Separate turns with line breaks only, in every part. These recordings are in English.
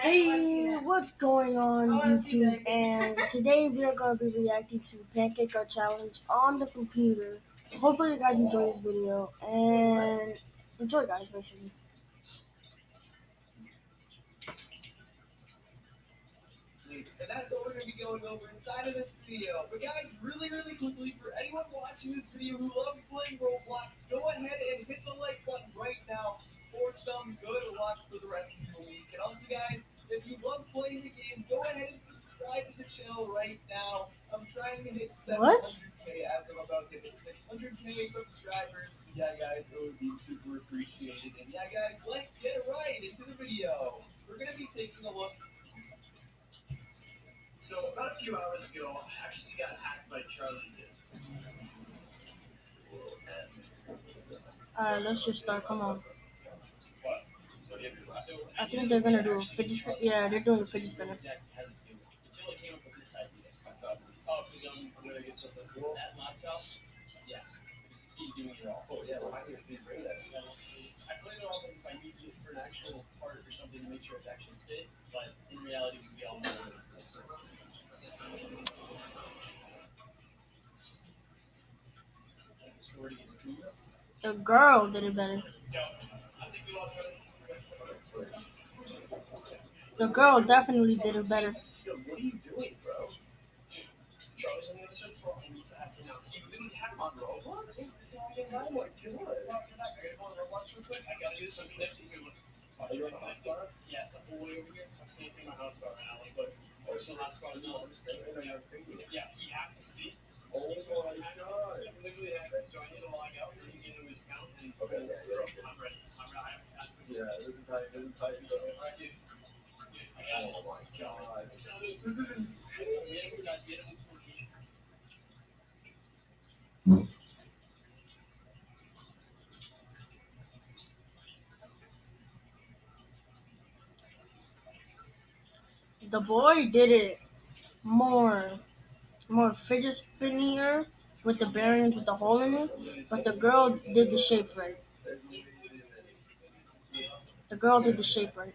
Hey, what's going on YouTube? And today we are going to be reacting to Pancake Art Challenge on the computer. Hopefully you guys enjoy this video and enjoy guys basically.
And that's what we're going to be going over inside of this video. But guys, really quickly, for anyone watching this video who loves playing Roblox, go ahead and hit the like button right now for some good luck for the rest of your week. And also guys, if you love playing the game, go ahead and subscribe to the channel right now. I'm trying to hit 700k as I'm about to hit 600k subscribers. Yeah guys, it would be super appreciated. And yeah guys, let's get right into the video. We're going to be taking a look. So about a few hours ago, I actually got hacked by Charlie.
Let's just start. Come on. I think they're gonna do a fidget spinner. Yeah, they're doing a fidget spinner. The girl did it better. The girl definitely did it better.
Yo, what are you doing, bro? Charlie's on the other side scrolling. You literally have on Roblox? This is how I get my one. Kill it. I gotta go on Roblox real quick. I gotta do some connecting here. Are you on the hotspot? Yeah, the whole way over here. I'm connecting my hotspot right now. Like, but there's some hotspot as well. Yeah, he hacked to see. Oh my god. Literally hacked. So I need to log out and get into his account. And okay, I'm ready. Yeah, this is how you do it. Alright, dude. Oh my god. This is insane.
The boy did it more fidget spinnier with the bearings with the hole in it, but the girl did the shape right. The girl did the shape right.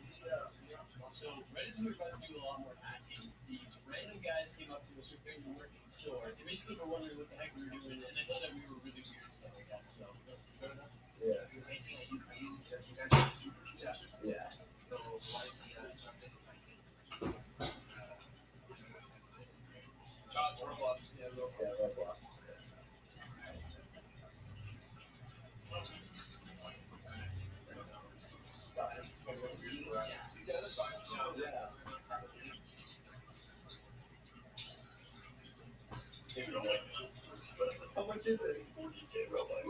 So Reddit is about to do a lot more hacking. These random guys came up to us who were working in the store. They basically were wondering what the heck we were doing, and they thought that we were really weird and stuff like that. So that's fair enough. Yeah. Yeah. So why is he something? Roblox. Yeah, Roblox. How much is it? 40K Roblox.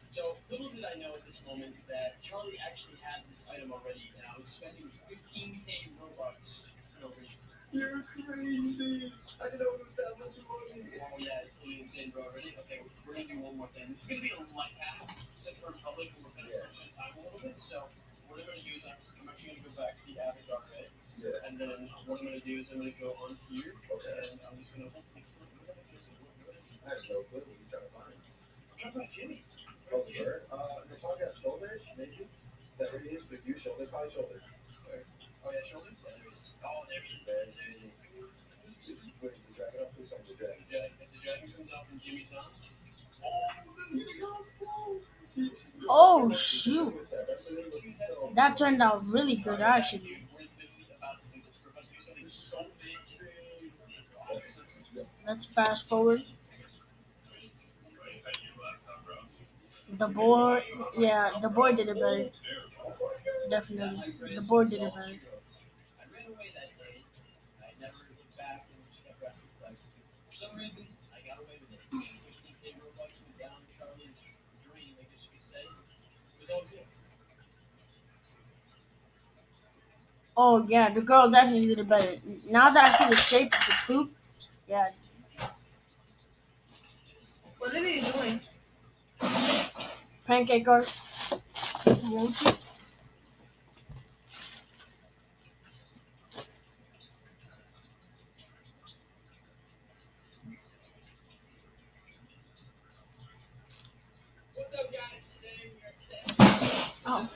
So little did I know at this moment that Charlie actually had this item already, and I was spending 15K Robux for no reason. You're crazy. I didn't know it was that much money. Oh yeah, it's really insane, bro. Ready? Okay, we're gonna do one more thing. This is gonna be a light path, since we're in public and we're gonna push the time a little bit. So what I'm gonna do is I'm actually gonna go back to the avatar, right? Yeah. And then what I'm gonna do is I'm gonna go on here, and I'm just gonna. I have no clue what you're trying to find. I'm trying to find Jimmy. Where's the bird? You're probably got shoulders, maybe. Is that what it is? With you, shoulders, probably shoulders. Right. Oh yeah, shoulders. Yeah, there it is. Oh, there he is. There he is. Wait, the dragon off to something. The dragon. Yeah, if the dragon comes out from Jimmy's arms.
Oh shoot! That turned out really good actually. Let's fast forward. The boy, yeah, the boy did it better. Definitely, the boy did it better.
For some reason, I got away with it. 15K Robux was down Charlie's dream, I guess you could say. It was all good.
Oh yeah, the girl definitely did it better. Now that I see the shape of the poop, yeah.
What are they doing?
Pancake art. Won't you?
What's up, guys? Today we are set
Wow.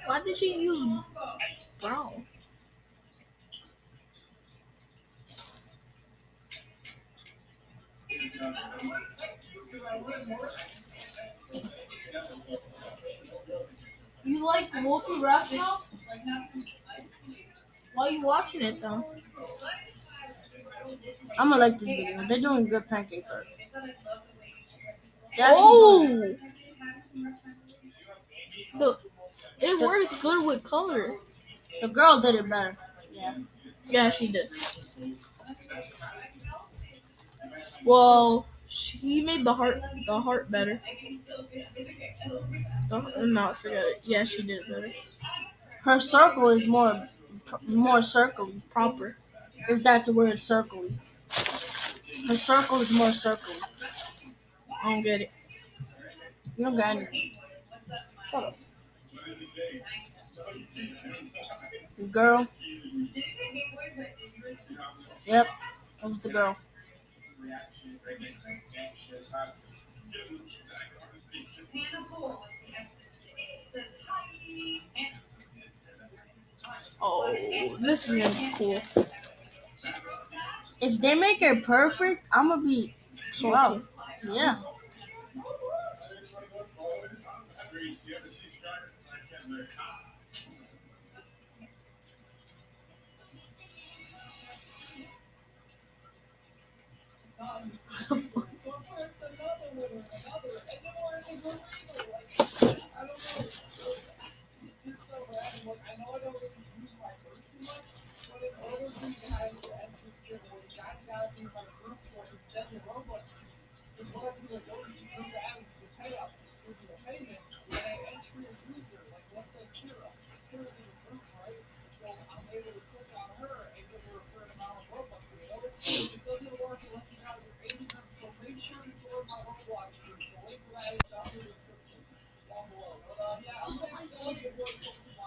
Why did she use brown? You like Wolfie Rap now? Why are you watching it though?
I'm gonna like this video. They're doing good pancake art. They're actually doing-
Oh, it works good with color.
the girl did it better. Yeah.
Yeah, she did. Well, she made the heart better. No, forget it. Yeah, she did it better.
Her circle is more circly,
Proper.
if that's a word, circly. Her circle is more circly.
I don't get it.
You don't got anything.
Shut up.
Girl. Yep. That was the girl.
Oh, this is gonna be cool.
If they make it perfect, I'm gonna be
Salty.
wow. Yeah.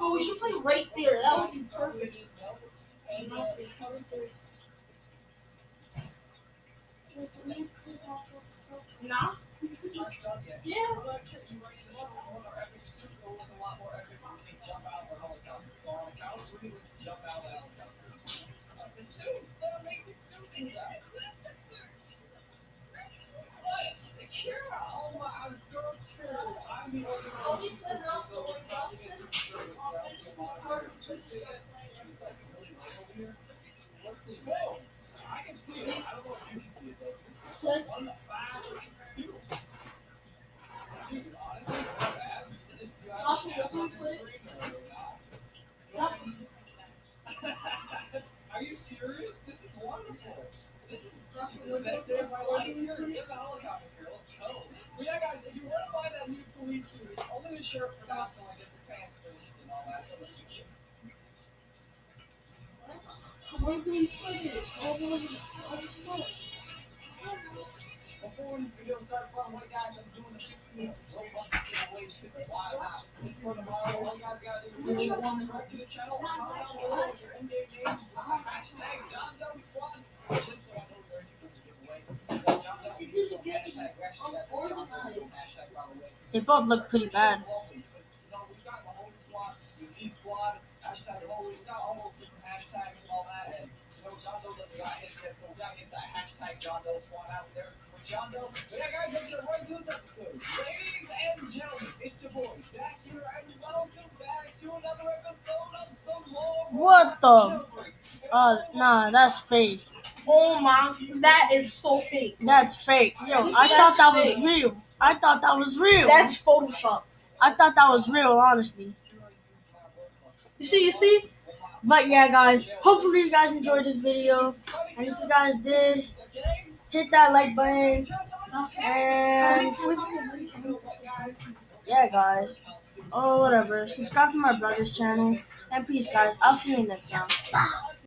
Oh, we should play right there. That would be perfect. Nah. Yeah.
Are you serious? This is wonderful. This is the best day of my life. Here, get the helicopter here. Let's go. But yeah, guys, if you want to buy that new police suit, it's only the sheriff forgot to like get the pants finished and all that sort of shit. Before this video starts, a lot of white guys are doing this robust giveaway shit wild out. For tomorrow, all you guys gotta do is go on right to the channel, comment down below with your in-game names, hashtag John Doe Squad, just so I know where you can give away. John Doe, hashtag hashtag probably.
They both look pretty bad.
We've got the whole squad, the Z squad, hashtag whole, we've got all those different hashtags and all that, and John Doe doesn't got hit yet, so we gotta get that hashtag John Doe Squad out there for John Doe. But yeah, guys, let's get right to this episode. Ladies and gentlemen, it's your boy Zach here, and welcome back to another episode of Some More.
What the? Nah, that's fake.
Oh my, that is so fake.
That's fake. Yo, I thought that was real. I thought that was real.
That's Photoshop.
I thought that was real, honestly.
You see?
But yeah, guys, hopefully you guys enjoyed this video. And if you guys did, hit that like button. And yeah, guys. Oh, whatever. Subscribe to my brother's channel. And peace, guys. I'll see you next time.